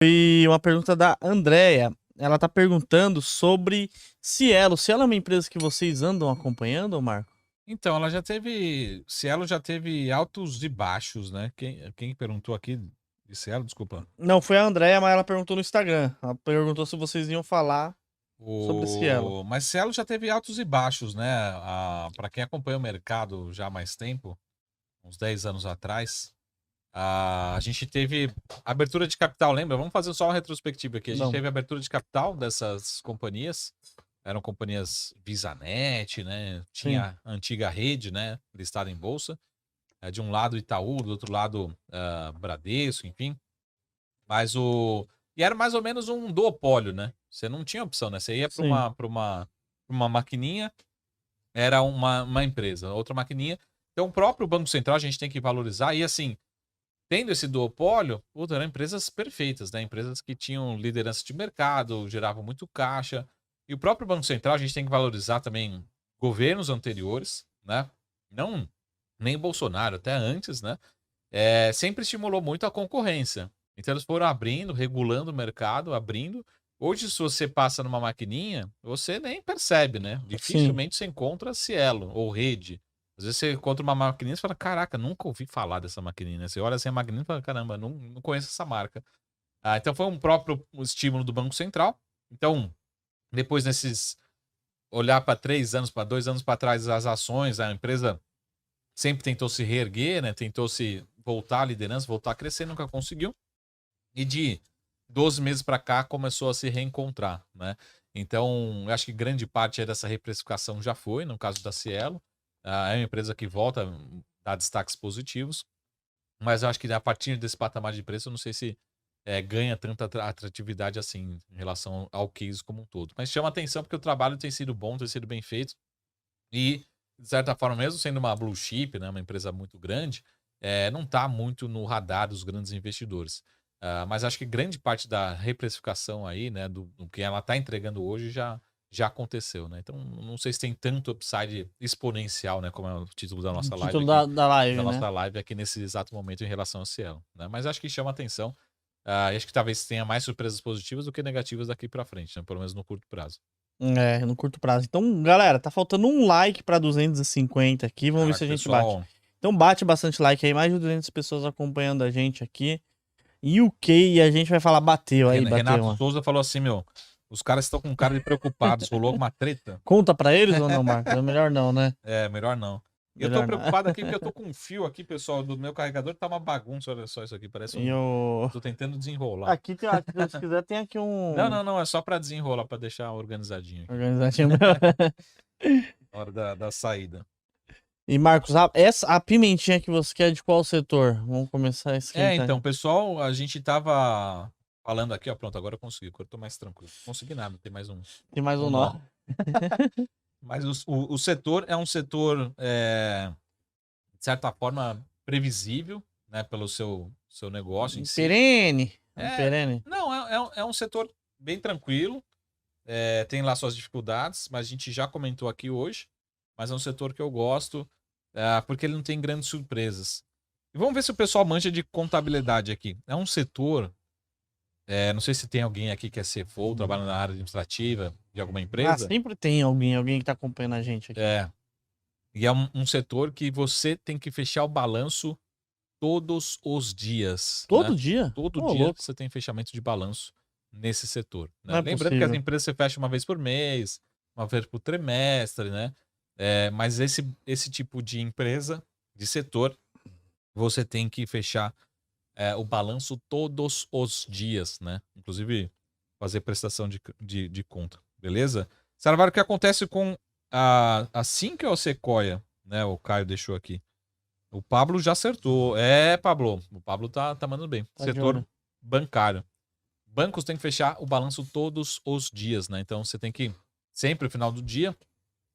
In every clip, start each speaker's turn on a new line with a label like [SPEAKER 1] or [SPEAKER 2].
[SPEAKER 1] E uma pergunta da Andrea. Ela tá perguntando sobre Cielo. Cielo é uma empresa que vocês andam acompanhando, Marco?
[SPEAKER 2] Então, ela já teve. Cielo já teve altos e baixos, né? Quem perguntou aqui de Cielo, desculpa.
[SPEAKER 1] Não, foi a Andrea, mas ela perguntou no Instagram. Ela perguntou se vocês iam falar sobre Cielo.
[SPEAKER 2] Mas Cielo já teve altos e baixos, né? Para quem acompanha o mercado já há mais tempo, uns 10 anos atrás, a gente teve abertura de capital, lembra? Vamos fazer só uma retrospectiva aqui. A gente
[SPEAKER 1] Não.
[SPEAKER 2] teve abertura de capital dessas companhias. Eram companhias VisaNet, né?
[SPEAKER 1] Sim.
[SPEAKER 2] Tinha a antiga rede, né? Listada em bolsa. De um lado Itaú, do outro lado Bradesco, enfim. Mas E era mais ou menos um duopólio, né? Você não tinha opção, né? Você ia para
[SPEAKER 1] Sim.
[SPEAKER 2] uma maquininha, era uma empresa, outra maquininha. Então, o próprio Banco Central a gente tem que valorizar. E assim, tendo esse duopólio, puta, eram empresas perfeitas, né? Empresas que tinham liderança de mercado, geravam muito caixa. E o próprio Banco Central a gente tem que valorizar também governos anteriores, né? Não nem Bolsonaro, até antes, né? Sempre estimulou muito a concorrência. Então eles foram abrindo, regulando o mercado, abrindo. Hoje, se você passa numa maquininha, você nem percebe, né?
[SPEAKER 1] Sim.
[SPEAKER 2] Dificilmente você encontra Cielo ou Rede. Às vezes você encontra uma maquininha e fala, caraca, nunca ouvi falar dessa maquininha. Você olha assim a maquininha e fala, caramba, não conheço essa marca. Então foi um próprio estímulo do Banco Central. Então, depois nesses olhar para 3 anos, para 2 anos para trás, as ações, a empresa sempre tentou se reerguer, né? Tentou se voltar à liderança, voltar a crescer, nunca conseguiu. E de 12 meses para cá começou a se reencontrar, né? Então, eu acho que grande parte dessa reprecificação já foi, no caso da Cielo. É uma empresa que volta a dar destaques positivos, mas eu acho que a partir desse patamar de preço, eu não sei se ganha tanta atratividade assim em relação ao case como um todo. Mas chama atenção porque o trabalho tem sido bom, tem sido bem feito. E, de certa forma, mesmo sendo uma blue chip, né, uma empresa muito grande, não está muito no radar dos grandes investidores. Mas acho que grande parte da reprecificação aí, né, do que ela está entregando hoje já aconteceu, né? Então, não sei se tem tanto upside exponencial, né, como é o título da
[SPEAKER 1] O
[SPEAKER 2] nossa live
[SPEAKER 1] título
[SPEAKER 2] aqui,
[SPEAKER 1] da live, né?
[SPEAKER 2] aqui nesse exato momento em relação ao Cielo, né? Mas acho que chama atenção. E acho que talvez tenha mais surpresas positivas do que negativas daqui para frente, né? Pelo menos no curto prazo.
[SPEAKER 1] É, no curto prazo. Então, galera, tá faltando um like pra 250 aqui. Vamos ver se
[SPEAKER 2] Caraca,
[SPEAKER 1] a gente bate.
[SPEAKER 2] pessoal.
[SPEAKER 1] Então, bate bastante like aí. Mais de 200 pessoas acompanhando a gente aqui. E o que? E a gente vai falar bateu aí, bateu,
[SPEAKER 2] Renato
[SPEAKER 1] mano.
[SPEAKER 2] Souza falou assim, meu, os caras estão com cara de preocupados, rolou alguma treta?
[SPEAKER 1] Conta pra eles ou não, Marcos? É melhor não, né?
[SPEAKER 2] Melhor não. E eu tô
[SPEAKER 1] Melhor não.
[SPEAKER 2] preocupado aqui porque eu tô com um fio aqui, pessoal, do meu carregador, tá uma bagunça, olha só isso aqui, parece
[SPEAKER 1] E
[SPEAKER 2] um...
[SPEAKER 1] o...
[SPEAKER 2] Tô tentando desenrolar.
[SPEAKER 1] Aqui, se quiser, tem aqui
[SPEAKER 2] Não,
[SPEAKER 1] um...
[SPEAKER 2] não, não, é só pra desenrolar, pra deixar organizadinho aqui,
[SPEAKER 1] Organizativo.
[SPEAKER 2] na hora da saída.
[SPEAKER 1] E, Marcos, a pimentinha que você quer é de qual setor? Vamos começar a esquentar.
[SPEAKER 2] Então, pessoal, a gente tava falando aqui, ó, pronto, agora eu consegui, agora eu tô mais tranquilo. Consegui nada, tem mais
[SPEAKER 1] Tem mais um
[SPEAKER 2] um
[SPEAKER 1] nó.
[SPEAKER 2] nó. Mas o setor é um setor, de certa forma, previsível, né, pelo seu negócio em si.
[SPEAKER 1] Perene.
[SPEAKER 2] É,
[SPEAKER 1] Perene.
[SPEAKER 2] não, é um setor bem tranquilo, tem lá suas dificuldades, mas a gente já comentou aqui hoje, mas é um setor que eu gosto, porque ele não tem grandes surpresas. E vamos ver se o pessoal manja de contabilidade aqui. É um setor, não sei se tem alguém aqui que é CFO, trabalha na área administrativa de alguma
[SPEAKER 1] Ah,
[SPEAKER 2] empresa.
[SPEAKER 1] sempre tem alguém que tá acompanhando a gente aqui.
[SPEAKER 2] E é um setor que você tem que fechar o balanço todos os dias,
[SPEAKER 1] Todo
[SPEAKER 2] né?
[SPEAKER 1] dia?
[SPEAKER 2] Todo
[SPEAKER 1] Ô,
[SPEAKER 2] dia
[SPEAKER 1] louco.
[SPEAKER 2] você tem fechamento de balanço nesse setor,
[SPEAKER 1] Não
[SPEAKER 2] né?
[SPEAKER 1] é
[SPEAKER 2] Lembrando que as
[SPEAKER 1] possível.
[SPEAKER 2] empresas você fecha uma vez por mês, uma vez por trimestre, né? Mas esse tipo de empresa, de setor, você tem que fechar o balanço todos os dias, né? Inclusive fazer prestação de conta, beleza? Sarvaro, o que acontece com a Sync ou a Sequoia, né? O Caio deixou aqui. O Pablo já acertou. Pablo. O Pablo tá mandando bem.
[SPEAKER 1] Tá de
[SPEAKER 2] Setor
[SPEAKER 1] olho.
[SPEAKER 2] bancário. Bancos têm que fechar o balanço todos os dias, né? Então você tem que, sempre no final do dia,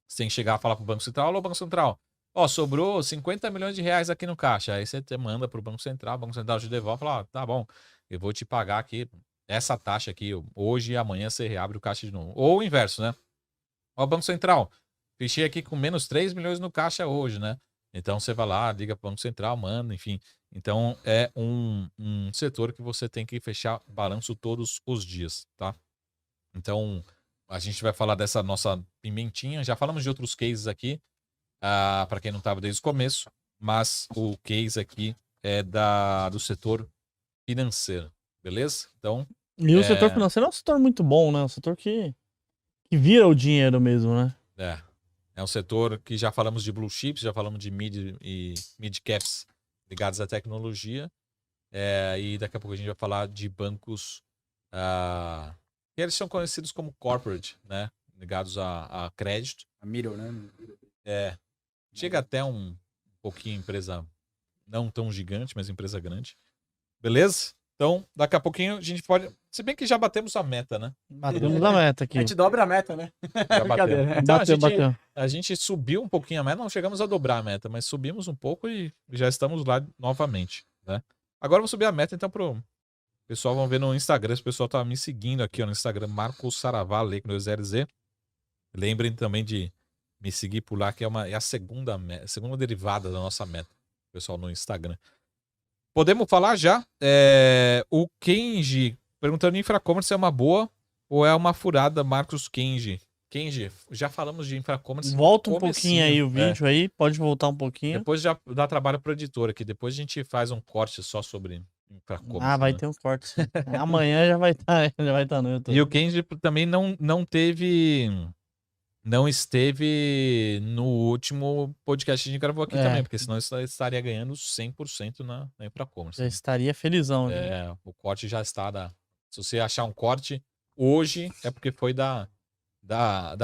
[SPEAKER 2] você tem que chegar e falar pro Banco Central, alô, Banco Central, ó, sobrou 50 milhões de reais aqui no caixa. Aí você manda pro Banco Central, o Banco Central te devolve e fala, ó, tá bom, eu vou te pagar aqui essa taxa aqui, hoje e amanhã você reabre o caixa de novo. Ou o inverso, né? Ó, Banco Central, fechei aqui com menos 3 milhões no caixa hoje, né? Então você vai lá, liga para o Banco Central, manda, enfim. Então, é um setor que você tem que fechar balanço todos os dias, tá? Então, a gente vai falar dessa nossa pimentinha. Já falamos de outros cases aqui, para quem não estava desde o começo, mas o case aqui é do setor financeiro, beleza? Então,
[SPEAKER 1] E o setor financeiro é um setor muito bom, né? Um setor que vira o dinheiro mesmo, né?
[SPEAKER 2] é um setor que já falamos de blue chips, já falamos de mid caps ligados à tecnologia, e daqui a pouco a gente vai falar de bancos que eles são conhecidos como corporate, né? Ligados a crédito.
[SPEAKER 3] A Middle, né?
[SPEAKER 2] Chega até um pouquinho empresa não tão gigante, mas empresa grande. Beleza? Então, daqui a pouquinho a gente pode... Se bem que já batemos a meta, né?
[SPEAKER 1] Batemos a meta
[SPEAKER 3] A
[SPEAKER 1] aqui.
[SPEAKER 3] gente dobra a meta, né?
[SPEAKER 2] Já bateu.
[SPEAKER 3] Brincadeira.
[SPEAKER 2] Então,
[SPEAKER 1] Bateu.
[SPEAKER 2] a gente subiu um pouquinho a meta. Não chegamos a dobrar a meta, mas subimos um pouco e já estamos lá novamente, né? Agora eu vou subir a meta, então, pro pessoal. Vão ver no Instagram. Se o pessoal tá me seguindo aqui ó, no Instagram, Marcos Saravá, Lei2LZ. Lembrem também de me seguir por lá, que é a segunda derivada da nossa meta, pessoal, no Instagram. Podemos falar já. O Kenji perguntando: infracommerce é uma boa ou é uma furada, Marcos Kenji? Kenji, já falamos de infracommerce.
[SPEAKER 1] Volta um pouquinho aí o vídeo aí, pode voltar um pouquinho.
[SPEAKER 2] Depois já dá trabalho pro editor aqui. Depois a gente faz um corte só sobre infracommerce.
[SPEAKER 1] Vai ter um corte. Sim. Amanhã já vai estar no YouTube.
[SPEAKER 2] E o Kenji também não esteve no último podcast que a gente gravou aqui também, porque senão eu estaria ganhando 100% na infracommerce.
[SPEAKER 1] Já estaria felizão. Né?
[SPEAKER 2] O corte já está Se você achar um corte hoje, é porque foi da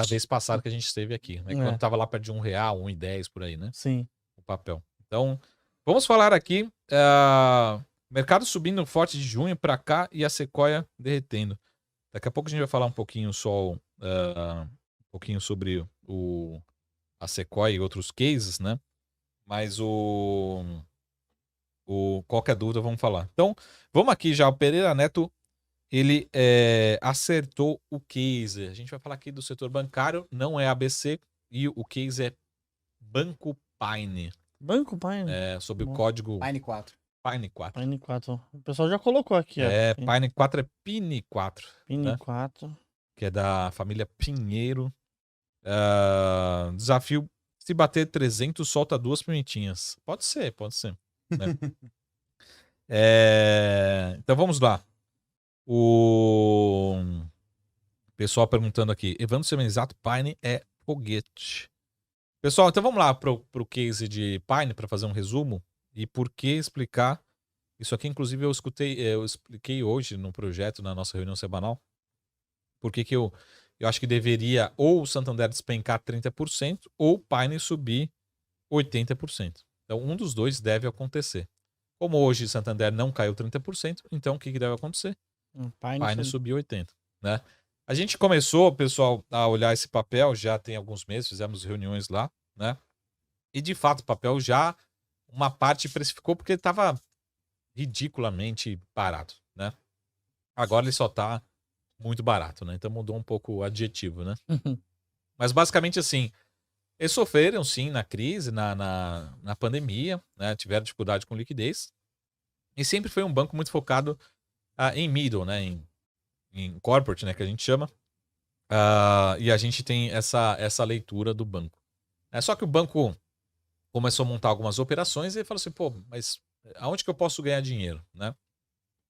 [SPEAKER 2] vez passada que a gente esteve aqui, né? Quando tava lá perto de R$1, R$1,10 por aí, né?
[SPEAKER 1] Sim.
[SPEAKER 2] O papel. Então, vamos falar aqui. Mercado subindo forte de junho para cá e a Sequoia derretendo. Daqui a pouco a gente vai falar um pouquinho sobre a Sequoia e outros cases, né? Mas qualquer dúvida, vamos falar. Então, vamos aqui já. O Pereira Neto, ele acertou o case. A gente vai falar aqui do setor bancário, não é ABC, e o case é Banco Pine.
[SPEAKER 1] Banco Pine?
[SPEAKER 2] Sobre o código
[SPEAKER 3] Pine 4.
[SPEAKER 2] Pine 4.
[SPEAKER 1] Pine 4. O pessoal já colocou aqui.
[SPEAKER 2] Pine 4 é Pine 4.
[SPEAKER 1] Pine
[SPEAKER 2] né?
[SPEAKER 1] 4.
[SPEAKER 2] Que é da família Pinheiro. Desafio: se bater 300, solta 2 pimentinhas. Pode ser. Né? Então vamos lá. O pessoal perguntando aqui: Evandro Semenizato, Pine é foguete. Pessoal, então vamos lá pro case de Pine para fazer um resumo e por que explicar. Isso aqui, inclusive, eu expliquei hoje no projeto, na nossa reunião semanal. Por que eu acho que deveria ou o Santander despencar 30% ou o Pine subir 80%. Então, um dos dois deve acontecer. Como hoje o Santander não caiu 30%, então o que deve acontecer? Pine subiu 80%. Né? A gente começou, pessoal, a olhar esse papel, já tem alguns meses, fizemos reuniões lá, né? E, de fato, o papel já, uma parte precificou porque ele estava ridiculamente barato, né? Agora ele só está muito barato, né? Então mudou um pouco o adjetivo, né? Mas basicamente assim, eles sofreram sim na crise, na pandemia, né? Tiveram dificuldade com liquidez. E sempre foi um banco muito focado em middle, né? Em corporate, né? Que a gente chama. E a gente tem essa leitura do banco. Só que o banco começou a montar algumas operações e falou assim, pô, mas aonde que eu posso ganhar dinheiro, né?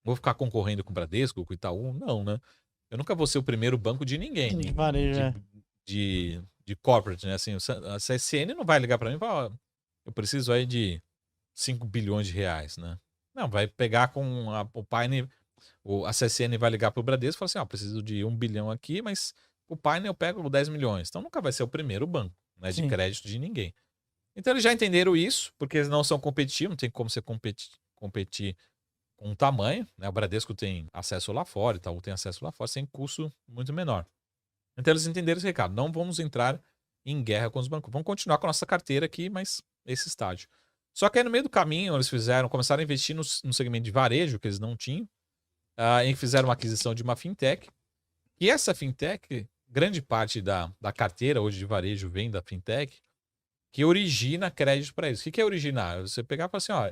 [SPEAKER 2] Vou ficar concorrendo com o Bradesco, com o Itaú? Não, né? Eu nunca vou ser o primeiro banco de ninguém.
[SPEAKER 1] De varejo,
[SPEAKER 2] de corporate, né? Assim, a CSN não vai ligar para mim e falar, eu preciso aí de 5 bilhões de reais, né? Não, vai pegar com o Pine, a CSN vai ligar para o Bradesco e falar assim, eu preciso de 1 bilhão aqui, mas o Pine eu pego 10 milhões. Então nunca vai ser o primeiro banco, né? De crédito de ninguém. Então eles já entenderam isso, porque eles não são competitivos, não tem como você competir com tamanho, né? O Bradesco tem acesso lá fora, o Itaú tem acesso lá fora, sem custo muito menor. Então eles entenderam esse recado. Não vamos entrar em guerra com os bancos. Vamos continuar com a nossa carteira aqui, mas esse estágio. Só que aí no meio do caminho eles começaram a investir no segmento de varejo, que eles não tinham, e fizeram uma aquisição de uma fintech. E essa fintech, grande parte da carteira hoje de varejo vem da fintech, que origina crédito para eles. O que é originar? Você pegar e falar assim, ó,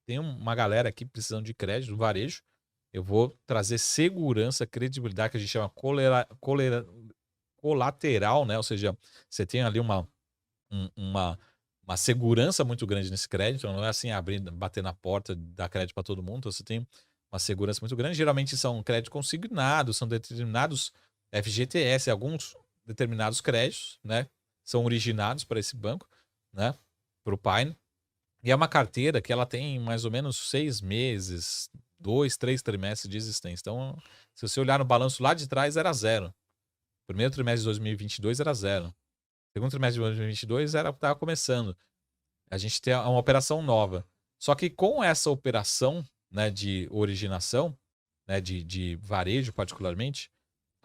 [SPEAKER 2] tem uma galera aqui precisando de crédito, do varejo. Eu vou trazer segurança, credibilidade, que a gente chama colateral, né? Ou seja, você tem ali um- uma, uma segurança muito grande nesse crédito. Então não é assim abrir, bater na porta, dar crédito para todo mundo. Então você tem uma segurança muito grande. Geralmente são créditos consignados, são determinados FGTS, alguns determinados créditos, né? São originados para esse banco, né? Para o Pine. E é uma carteira que ela tem mais ou menos 6 meses, 2, 3 trimestres de existência. Então, se você olhar no balanço lá de trás, era zero. Primeiro trimestre de 2022 era zero. Segundo trimestre de 2022 estava começando. A gente tem uma operação nova. Só que com essa operação, né, de originação, né, de varejo particularmente,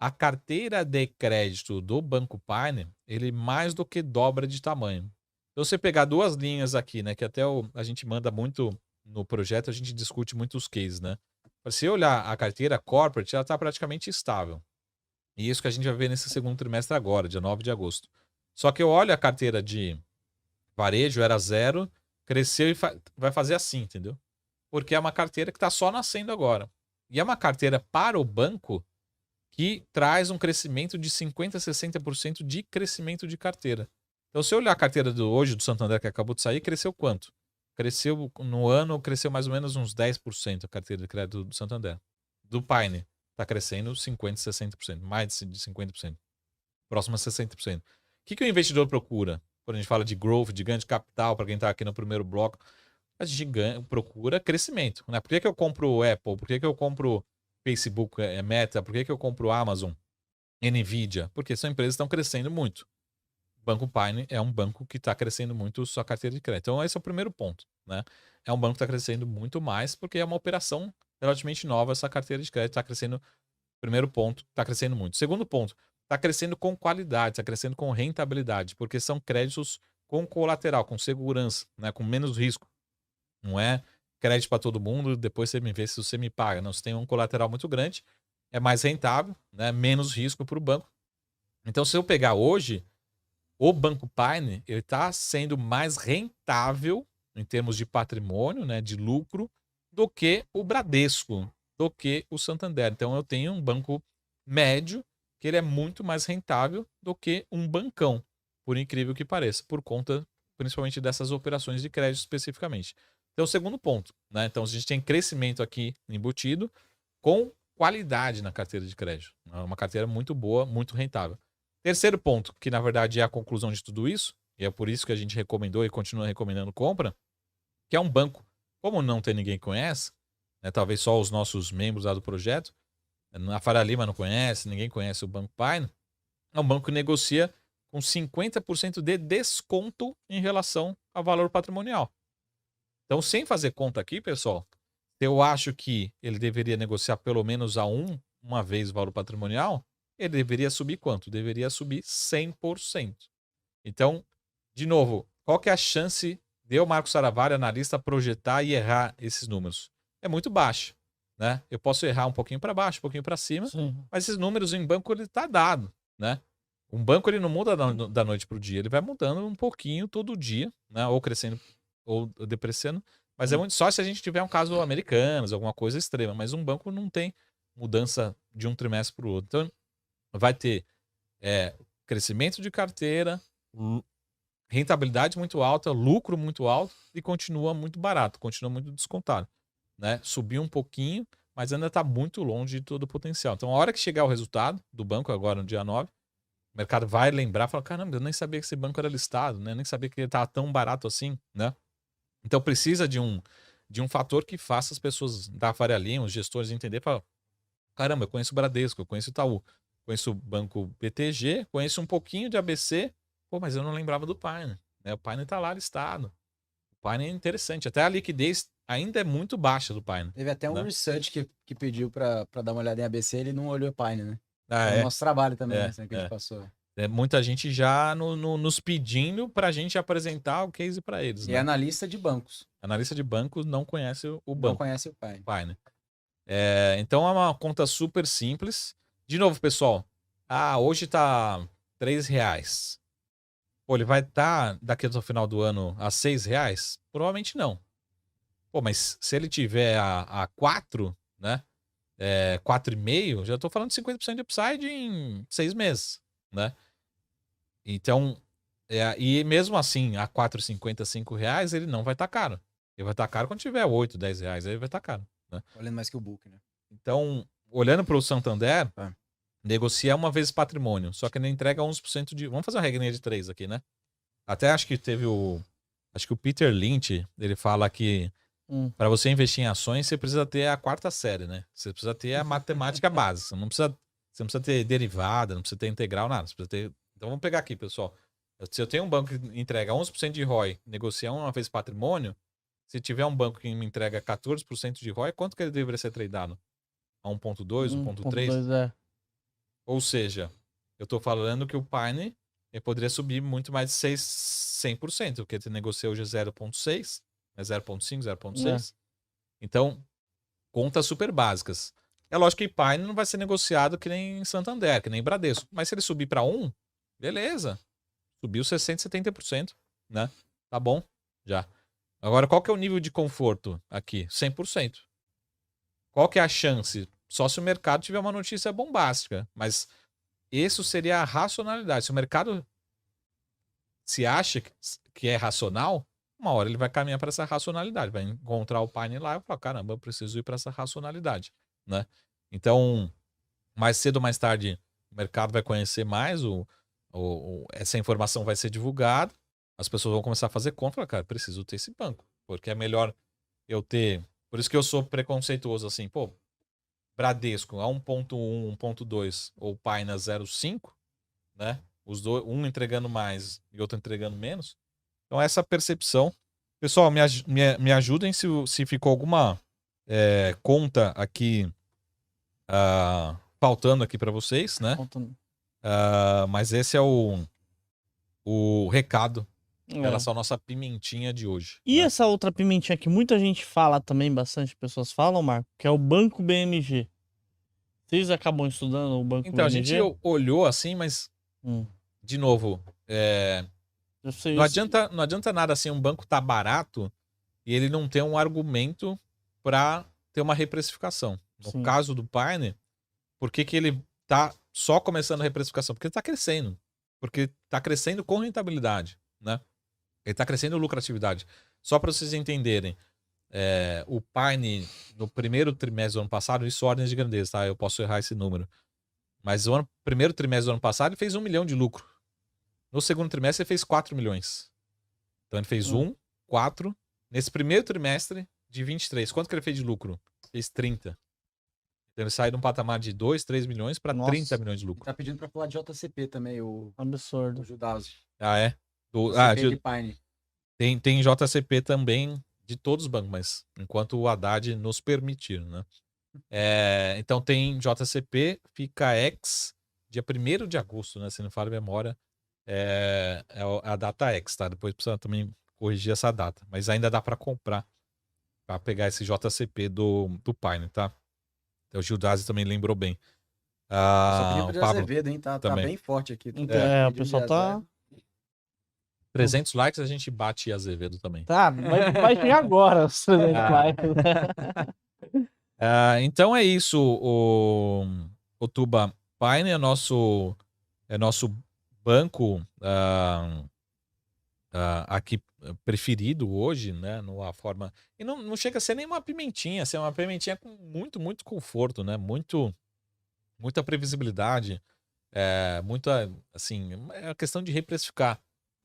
[SPEAKER 2] a carteira de crédito do Banco Pine, ele mais do que dobra de tamanho. Então, você pegar duas linhas aqui, né, que até a gente manda muito no projeto, a gente discute muito os cases, né? Se olhar a carteira corporate, ela está praticamente estável. E isso que a gente vai ver nesse segundo trimestre agora, dia 9 de agosto. Só que eu olho a carteira de varejo, era zero, cresceu e vai fazer assim, entendeu? Porque é uma carteira que está só nascendo agora. E é uma carteira para o banco que traz um crescimento de 50% a 60% de crescimento de carteira. Então, se eu olhar a carteira hoje do Santander, que acabou de sair, cresceu quanto? Cresceu no ano, cresceu mais ou menos uns 10% a carteira de crédito do Santander. Do Pine, está crescendo 50%, 60%, mais de 50%, próximo a 60%. O que o investidor procura? Quando a gente fala de growth, de ganho de capital, para quem está aqui no primeiro bloco, a gente procura crescimento. Né? Por que eu compro o Apple? Por que eu compro Facebook, Meta? Por que eu compro Amazon, Nvidia? Porque são empresas que estão crescendo muito. O Banco Pine é um banco que está crescendo muito sua carteira de crédito. Então, esse é o primeiro ponto. Né? É um banco que está crescendo muito mais porque é uma operação relativamente nova. Essa carteira de crédito está crescendo. Primeiro ponto, está crescendo muito. Segundo ponto, está crescendo com qualidade, está crescendo com rentabilidade, porque são créditos com colateral, com segurança, né? Com menos risco. Não é crédito para todo mundo, depois você me vê se você me paga. Não, você tem um colateral muito grande, é mais rentável, né? Menos risco para o banco. Então, se eu pegar hoje, o Banco Pine, ele está sendo mais rentável em termos de patrimônio, né? De lucro, do que o Bradesco, do que o Santander. Então, eu tenho um banco médio que ele é muito mais rentável do que um bancão, por incrível que pareça, por conta principalmente dessas operações de crédito especificamente. Então, o segundo ponto, né? Então, a gente tem crescimento aqui embutido com qualidade na carteira de crédito. É uma carteira muito boa, muito rentável. Terceiro ponto, que na verdade é a conclusão de tudo isso, e é por isso que a gente recomendou e continua recomendando compra, que é um banco, como não tem ninguém que conhece, né, talvez só os nossos membros lá do projeto, a Faria Lima não conhece, ninguém conhece o Banco Pine, é um banco que negocia com 50% de desconto em relação ao valor patrimonial. Então, sem fazer conta aqui, pessoal, eu acho que ele deveria negociar pelo menos uma vez o valor patrimonial, ele deveria subir quanto? Deveria subir 100%. Então, de novo, qual que é a chance de eu, Marcos Saravari, analista, projetar e errar esses números? É muito baixa. Né? Eu posso errar um pouquinho para baixo, um pouquinho para cima,
[SPEAKER 1] Sim.
[SPEAKER 2] mas esses números em banco ele está dado. Né? Um banco ele não muda da noite para o dia, ele vai mudando um pouquinho todo dia, né? Ou crescendo ou depreciando. Mas é muito só se a gente tiver um caso americano, alguma coisa extrema. Mas um banco não tem mudança de um trimestre para o outro. Então, vai ter crescimento de carteira, rentabilidade muito alta, lucro muito alto e continua muito barato, continua muito descontado. Né? Subiu um pouquinho, mas ainda está muito longe de todo o potencial. Então, a hora que chegar o resultado do banco, agora no dia 9, o mercado vai lembrar e falar: caramba, eu nem sabia que esse banco era listado, né? Nem sabia que ele estava tão barato assim. Né? Então, precisa de um fator que faça as pessoas da Faria Lima, os gestores, entender e falar: caramba, eu conheço o Bradesco, eu conheço o Itaú, conheço o Banco BTG, conheço um pouquinho de ABC, pô, mas eu não lembrava do Pine. Né? O Pine está lá listado. O Pine é interessante. Até a liquidez ainda é muito baixa do Pine.
[SPEAKER 3] Teve até um
[SPEAKER 2] né?
[SPEAKER 3] research que pediu pra dar uma olhada em ABC, ele não olhou Pine, né?
[SPEAKER 2] Ah,
[SPEAKER 3] É o nosso trabalho também, né? Que a gente
[SPEAKER 2] é.
[SPEAKER 3] passou.
[SPEAKER 2] Muita gente já nos pedindo para a gente apresentar o case para eles.
[SPEAKER 3] E
[SPEAKER 2] né?
[SPEAKER 3] analista de bancos.
[SPEAKER 2] Analista de bancos não conhece o
[SPEAKER 3] Não
[SPEAKER 2] banco.
[SPEAKER 3] conhece o Pine.
[SPEAKER 2] Pine. Então é uma conta super simples. De novo, pessoal. Hoje tá R$3. Pô, ele vai estar daqui até o final do ano a R$6? Provavelmente não. Pô, mas se ele tiver a 4, né? 4,5, já tô falando de 50% de upside em 6 meses, né? Então, e mesmo assim, a 4,50, R$ 5, ele não vai estar caro. Ele vai estar caro quando tiver 8, R$ 10, aí vai estar caro, né?
[SPEAKER 3] Valendo mais que o book, né?
[SPEAKER 2] Então, olhando para o Santander,
[SPEAKER 3] Tá.
[SPEAKER 2] negocia uma vez patrimônio, só que ele entrega 11% de... Vamos fazer uma regrinha de 3 aqui, né? Até acho que teve Acho que o Peter Lynch, ele fala que para você investir em ações, você precisa ter a 4ª série, né? Você precisa ter a matemática básica. Você não precisa ter derivada, não precisa ter integral, nada. Você precisa ter... Então vamos pegar aqui, pessoal. Se eu tenho um banco que entrega 11% de ROI, negocia uma vez patrimônio, se tiver um banco que me entrega 14% de ROI, quanto que ele deveria ser tradeado? A 1,2, 1,3?
[SPEAKER 1] 1,2
[SPEAKER 2] Ou seja, eu estou falando que o Pine ele poderia subir muito mais de 100%, porque ele negocia hoje 0,6, 0,5, 0,6. Então, contas super básicas. É lógico que Pine não vai ser negociado que nem Santander, que nem Bradesco. Mas se ele subir para 1, beleza. Subiu 60%, 70%, né? Tá bom, já. Agora, qual que é o nível de conforto aqui? 100%. Qual que é a chance? Só se o mercado tiver uma notícia bombástica. Mas isso seria a racionalidade. Se o mercado se acha que é racional, uma hora ele vai caminhar para essa racionalidade. Vai encontrar o Pine lá e falar, caramba, eu preciso ir para essa racionalidade, né? Então, mais cedo ou mais tarde, o mercado vai conhecer mais, essa informação vai ser divulgada, as pessoas vão começar a fazer conta, falar, cara, preciso ter esse banco, porque é melhor eu ter... Por isso que eu sou preconceituoso assim, pô, Bradesco a 1,1, 1,2 ou Pine a 0,5, né? Os dois, um entregando mais e outro entregando menos. Então, essa percepção. Pessoal, me ajudem se ficou alguma conta aqui faltando aqui para vocês, né? Mas esse é o recado em relação à nossa pimentinha de hoje.
[SPEAKER 1] E
[SPEAKER 2] né?
[SPEAKER 1] essa outra pimentinha que muita gente fala também, bastante pessoas falam, Marco, que é o Banco BMG. Vocês acabam estudando o Banco
[SPEAKER 2] Então, a
[SPEAKER 1] BMG?
[SPEAKER 2] gente olhou assim, mas, de novo, não adianta nada assim, um banco tá barato e ele não tem um argumento para ter uma reprecificação. No caso do Pine, por que ele tá só começando a reprecificação? Porque ele tá crescendo. Porque tá crescendo com rentabilidade, né? Ele tá crescendo lucratividade. Só para vocês entenderem, o Pine, no primeiro trimestre do ano passado, isso ordens de grandeza, tá? Eu posso errar esse número. Mas no primeiro trimestre do ano passado, ele fez 1 milhão de lucro. No segundo trimestre, ele fez 4 milhões. Então, ele fez 4. Nesse primeiro trimestre de 23, quanto que ele fez de lucro? Fez 30. Então, ele sai de um patamar de 2, 3 milhões para 30 milhões de lucro.
[SPEAKER 3] Tá pedindo pra falar de JCP também, o
[SPEAKER 1] Absurdo.
[SPEAKER 3] Judaus.
[SPEAKER 2] Ah, é?
[SPEAKER 3] JCP de Pine.
[SPEAKER 2] Tem JCP também de todos os bancos, mas enquanto o Haddad nos permitir, né? Então tem JCP, fica X, dia 1º de agosto, né? Se não falo a memória, é a data X, tá? Depois precisa também corrigir essa data. Mas ainda dá para comprar, para pegar esse JCP do Pine, tá? Então, o Gildazi também lembrou bem.
[SPEAKER 3] Só pedi
[SPEAKER 2] O
[SPEAKER 3] pra
[SPEAKER 2] Pablo
[SPEAKER 3] Azevedo, hein? Tá bem forte aqui.
[SPEAKER 1] O pessoal tá...
[SPEAKER 2] 300 likes, a gente bate Azevedo também.
[SPEAKER 1] Tá, vai chegar agora os 300 likes.
[SPEAKER 2] Então é isso, o Tuba. Pine é nosso banco aqui preferido hoje, né? Numa forma. E não chega a ser nem uma pimentinha, é uma pimentinha com muito, muito conforto, né? Muita previsibilidade. Muita, assim, é uma questão de reprecificar.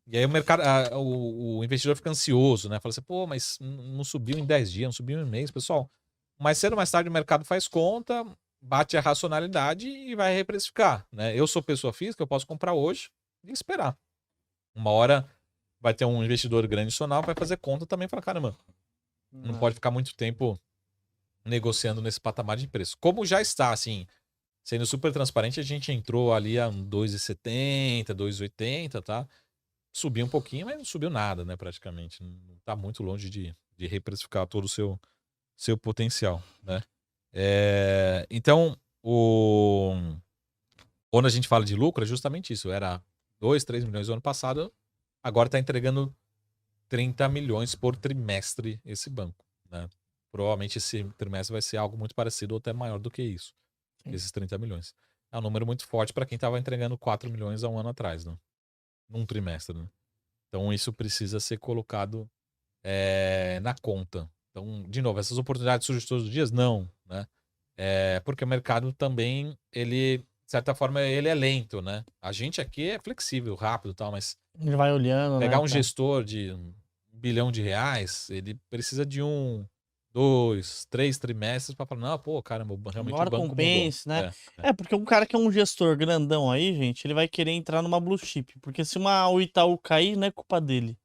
[SPEAKER 2] E aí o mercado, o investidor fica ansioso, né? Fala assim, pô, mas não subiu em 10 dias, não subiu em um mês, pessoal. Mais cedo ou mais tarde o mercado faz conta, bate a racionalidade e vai reprecificar, né? Eu sou pessoa física, eu posso comprar hoje e esperar. Uma hora vai ter um investidor grande adicional, vai fazer conta também e falar, caramba, não pode ficar muito tempo negociando nesse patamar de preço. Como já está, assim, sendo super transparente, a gente entrou ali a 2,70, 2,80, tá? Subiu um pouquinho, mas não subiu nada, né, praticamente. Não tá muito longe de reprecificar todo o seu potencial, né? Então, quando a gente fala de lucro, é justamente isso. Era 2, 3 milhões no ano passado, agora está entregando 30 milhões por trimestre esse banco, né? Provavelmente esse trimestre vai ser algo muito parecido ou até maior do que isso,
[SPEAKER 1] Sim.
[SPEAKER 2] esses 30 milhões. É um número muito forte para quem estava entregando 4 milhões há um ano atrás, né? Num trimestre, né? Então isso precisa ser colocado na conta. Então, de novo, essas oportunidades surgem todos os dias? Não, né? Porque o mercado também, ele, de certa forma, ele é lento, né? A gente aqui é flexível, rápido e tal, mas
[SPEAKER 1] A gente vai olhando,
[SPEAKER 2] pegar
[SPEAKER 1] né?
[SPEAKER 2] um gestor de R$ 1 bilhão, ele precisa de 1, 2, 3 trimestres para falar, não, pô, caramba, realmente o
[SPEAKER 1] Agora
[SPEAKER 2] banco mudou.
[SPEAKER 1] compense, né? Porque um cara que é um gestor grandão aí, gente, ele vai querer entrar numa blue chip. Porque se o Itaú cair, não é culpa dele.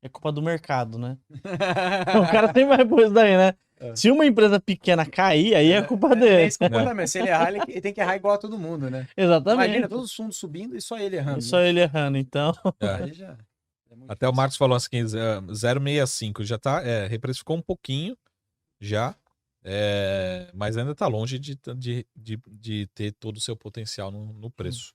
[SPEAKER 1] É culpa do mercado, né? O cara sempre vai por isso daí, né?
[SPEAKER 3] É.
[SPEAKER 1] Se uma empresa pequena cair, aí é culpa
[SPEAKER 3] É
[SPEAKER 1] dele.
[SPEAKER 3] esse comportamento. Se ele errar, ele tem que errar igual a todo mundo, né?
[SPEAKER 1] Exatamente.
[SPEAKER 3] Imagina todos os fundos subindo e só ele errando.
[SPEAKER 1] Só ele errando, então.
[SPEAKER 2] É.
[SPEAKER 3] Aí já é muito
[SPEAKER 2] Até o
[SPEAKER 3] difícil.
[SPEAKER 2] Marcos falou assim, 0,65 já tá, reprecificou um pouquinho já, mas ainda tá longe de ter todo o seu potencial no preço.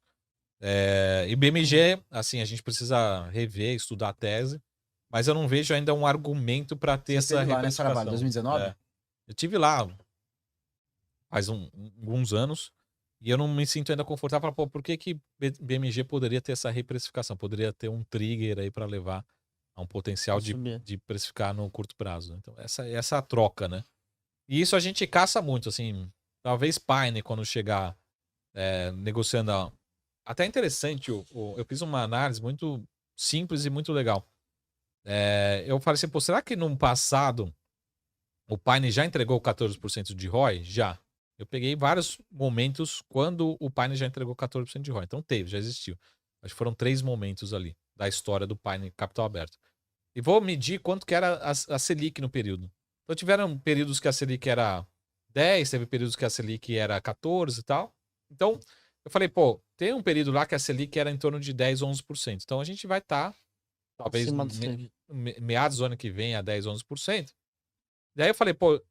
[SPEAKER 2] E BMG, assim, a gente precisa rever, estudar a tese, mas eu não vejo ainda um argumento para ter
[SPEAKER 3] Você
[SPEAKER 2] essa
[SPEAKER 3] esteve lá, né,
[SPEAKER 2] reprecificação.
[SPEAKER 3] Saravalho, 2019?
[SPEAKER 2] Eu tive lá faz alguns anos e eu não me sinto ainda confortável. Pô, por que BMG poderia ter essa reprecificação? Poderia ter um trigger aí para levar a um potencial de precificar no curto prazo. Então, essa é a troca, né? E isso a gente caça muito, assim. Talvez Pine, quando chegar negociando. Até interessante, eu fiz uma análise muito simples e muito legal. Eu falei assim, pô, será que no passado o Pine já entregou 14% de ROI? Já. Eu peguei vários momentos quando o Pine já entregou 14% de ROI. Então teve, já existiu. Acho que foram 3 momentos ali da história do Pine Capital Aberto. E vou medir quanto que era a Selic no período. Então tiveram períodos que a Selic era 10, teve períodos que a Selic era 14 e tal. Então eu falei, pô, tem um período lá que a Selic era em torno de 10, 11%. Então a gente vai estar, talvez,
[SPEAKER 1] Acima do Selic.
[SPEAKER 2] meados do ano que vem a 10, 11%. Daí eu falei, pô,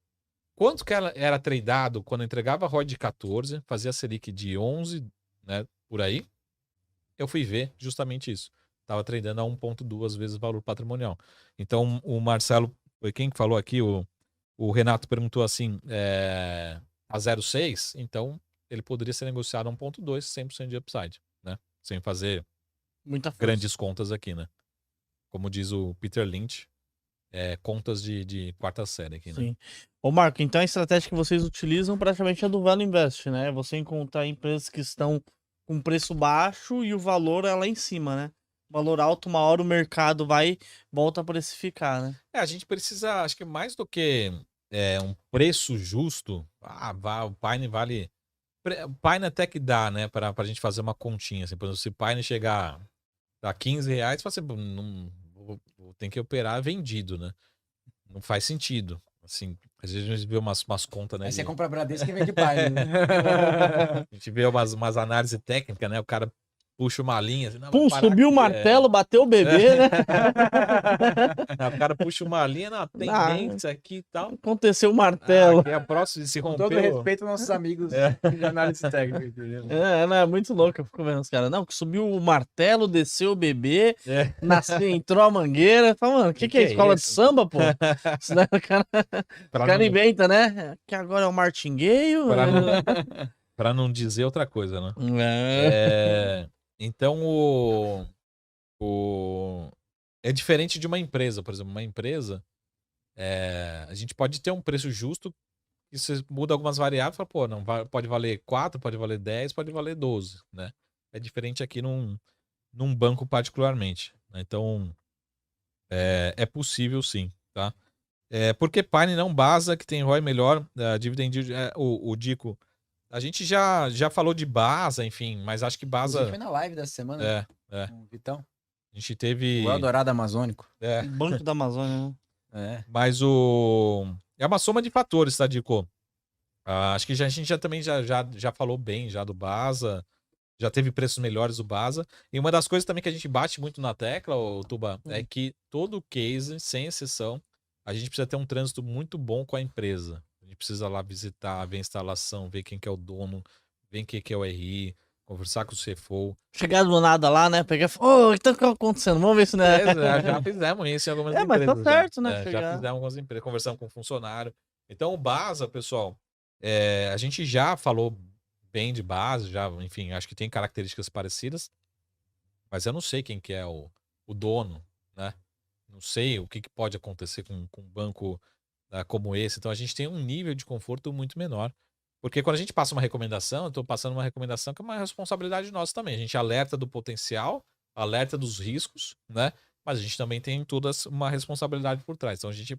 [SPEAKER 2] quanto que ela era tradeado quando entregava ROI de 14, fazia Selic de 11, né, por aí. Eu fui ver justamente isso. Tava tradando a 1,2 vezes o valor patrimonial. Então o Marcelo, foi quem que falou aqui, o Renato perguntou assim, a 0,6, então ele poderia ser negociado a 1,2, 100% de upside, né? Sem fazer
[SPEAKER 1] Muita força.
[SPEAKER 2] grandes contas aqui, né? Como diz o Peter Lynch, contas de quarta série aqui, né?
[SPEAKER 1] Sim. Ô, Marco, então a estratégia que vocês utilizam praticamente é do Value Invest, né? Você encontrar empresas que estão com preço baixo e o valor é lá em cima, né? Valor alto, uma hora o mercado volta a precificar, né?
[SPEAKER 2] A gente precisa, acho que mais do que um preço justo, o Pine vale. O Pine até que dá, né, pra gente fazer uma continha. Assim, por exemplo, se o Pine chegar a R$ 15, você não, tem que operar vendido, né? Não faz sentido. Assim, às vezes a gente vê umas contas, né?
[SPEAKER 3] Aí você compra Bradesco e vende Pine, né?
[SPEAKER 2] A gente vê umas análises técnicas, né? O cara puxa uma linha. Assim, não,
[SPEAKER 1] Pum, subiu o martelo, bateu o bebê, né?
[SPEAKER 2] O cara puxa uma linha, não, tendência aqui e tal.
[SPEAKER 1] Aconteceu o martelo.
[SPEAKER 2] Aqui é próximo, se
[SPEAKER 3] Com
[SPEAKER 2] rompeu.
[SPEAKER 3] todo respeito aos nossos amigos de análise técnica, entendeu?
[SPEAKER 1] Não, é muito louco. Eu fico vendo os caras. Não, que subiu o martelo, desceu o bebê,
[SPEAKER 2] É.
[SPEAKER 1] entrou a mangueira. Fala, mano, o que é escola de
[SPEAKER 2] isso?
[SPEAKER 1] samba, pô? Senão o cara
[SPEAKER 2] não-
[SPEAKER 1] inventa, né? Que agora é o martingueio.
[SPEAKER 2] Pra não, pra não dizer outra coisa, né? Então, é diferente de uma empresa. Por exemplo, uma empresa, a gente pode ter um preço justo e você muda algumas variáveis e fala, pô, não, pode valer 4, pode valer 10, pode valer 12, né? É diferente aqui num banco particularmente, né? Então, é possível sim, tá? Porque Pine não basa, que tem ROI melhor, dividend yield, o Dico. A gente já falou de Basa, enfim, mas acho que
[SPEAKER 3] Inclusive
[SPEAKER 2] Basa.
[SPEAKER 3] foi na live dessa semana, com o Vitão.
[SPEAKER 2] A gente teve.
[SPEAKER 3] O Eldorado Amazônico.
[SPEAKER 1] Banco da Amazônia, né?
[SPEAKER 2] Mas é uma soma de fatores, tá, Dico? Acho que a gente também já falou bem já do Basa. Já teve preços melhores do Basa. E uma das coisas também que a gente bate muito na tecla, Tuba, é que todo case, sem exceção, a gente precisa ter um trânsito muito bom com a empresa. A gente precisa lá visitar, ver a instalação, ver quem que é o dono, ver quem que é o RI, conversar com o CFO.
[SPEAKER 1] Chegar do nada lá, né? Pegar e falar, ô, o que tá acontecendo? Vamos ver se não é.
[SPEAKER 2] Já fizemos isso em algumas
[SPEAKER 1] É, mas
[SPEAKER 2] empresas.
[SPEAKER 1] tá certo, né?
[SPEAKER 2] Já
[SPEAKER 1] Chegar.
[SPEAKER 2] fizemos em algumas empresas, conversamos com o funcionário. Então, o Baza, pessoal, a gente já falou bem de Baza, já, enfim, acho que tem características parecidas, mas eu não sei quem que é o dono, né? Não sei o que pode acontecer com um banco como esse. Então, a gente tem um nível de conforto muito menor. Porque quando a gente passa uma recomendação, eu estou passando uma recomendação que é uma responsabilidade nossa também. A gente alerta do potencial, alerta dos riscos, né? Mas a gente também tem toda uma responsabilidade por trás. Então a gente,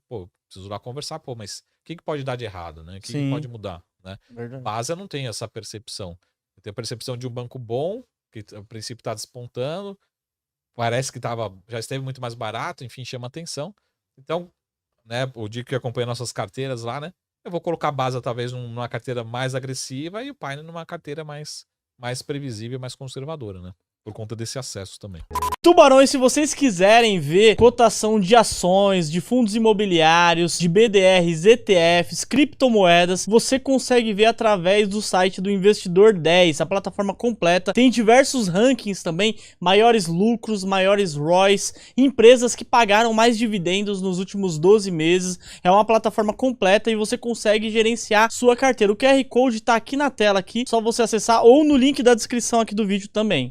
[SPEAKER 2] preciso lá conversar, mas o que pode dar de errado, né? O que pode mudar, né?
[SPEAKER 1] Verdade.
[SPEAKER 2] Base não tem essa percepção. Tem a percepção de um banco bom, que a princípio está despontando, parece que já esteve muito mais barato, enfim, chama atenção. Então, né, o Dico que acompanha nossas carteiras lá, né? Eu vou colocar a Baza talvez numa carteira mais agressiva e o Pine numa carteira mais previsível, mais conservadora, né? Por conta desse acesso também.
[SPEAKER 1] Tubarões, se vocês quiserem ver cotação de ações, de fundos imobiliários, de BDRs, ETFs, criptomoedas, você consegue ver através do site do Investidor 10, a plataforma completa. Tem diversos rankings também, maiores lucros, maiores ROIs, empresas que pagaram mais dividendos nos últimos 12 meses. É uma plataforma completa e você consegue gerenciar sua carteira. O QR Code tá aqui na tela, aqui, só você acessar ou no link da descrição aqui do vídeo também.